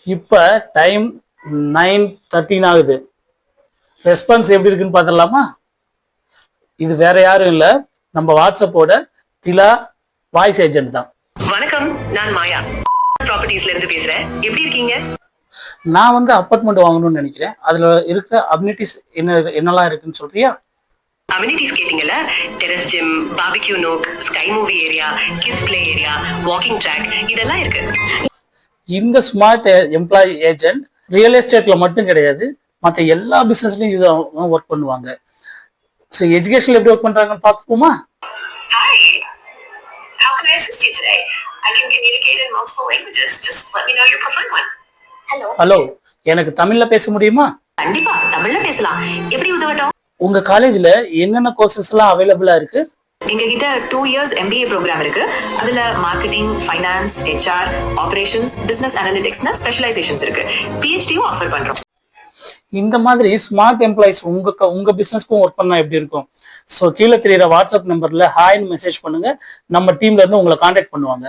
இப்போ டைம் 9:13 ஆகுது. ரெஸ்பான்ஸ் எப்படி இருக்குன்னு பார்த்துடலாமா? இது வேற யாரும் இல்லை, நம்ம வாட்ஸ்அப்போட திலா வாய்ஸ் ஏஜென்ட் தான். வணக்கம், நான் மாயா ப்ராப்பர்ட்டிஸ்ல இருந்து பேசுறேன். எப்படி இருக்கீங்க? நான் அப்பார்ட்மெண்ட் வாங்கணும்னு நினைக்கிறேன். அதுல இருக்கிற அம்யூனிட்டிஸ் என்னெல்லாம் இருக்குன்னு சொல்றியா? அம்யூனிட்டிஸ் கேட்டீங்கல்ல, terrace gym, barbecue nook, sky movie area, kids play area, walking track இதெல்லாம் இருக்கு. இந்த ஸ்மார்ட் எம்ப்ளாயி ஏஜென்ட் ரியல் எஸ்டேட்ல மட்டும் கிடையாது, மற்ற எல்லா பிசினஸ்லயும் இது ஒர்க் பண்ணுவாங்க. ஸோ எஜுகேஷன்ல எப்படி ஒர்க் பண்றாங்கன்னு பார்ப்போமா? Hi, how can I assist you today? I can communicate in multiple languages. Just let me know your preferred one. Hello, எனக்கு தமிழ்ல பேச முடியுமா? கண்டிப்பா தமிழ்ல பேசலாம். எப்படி உதவட்டும்? உங்க காலேஜ்ல என்னென்ன கோர்சஸ் எல்லாம் அவைலபிளா இருக்கு? எங்க கிட்ட 2 years MBA ப்ரோக்ராம் இருக்கு. அதுல marketing, finance, HR, operations, business அனலிட்டிக்ஸ்னா ஸ்பெஷலைசேஷன்ஸ் இருக்கு. PhDயும் ஆஃபர் பண்றோம். இந்த மாதிரி ஸ்மார்ட் எம்ப்ளாயிஸ் உங்க பிசினஸ்க்கும் ஒர்க் பண்ணா எப்படி இருக்கும்? ஸோ கீழே தெரியுற வாட்ஸ்அப் நம்பர்ல ஹாய்னு மெசேஜ் பண்ணுங்க, நம்ம டீம்ல இருந்து உங்களை கான்டாக்ட் பண்ணுவாங்க.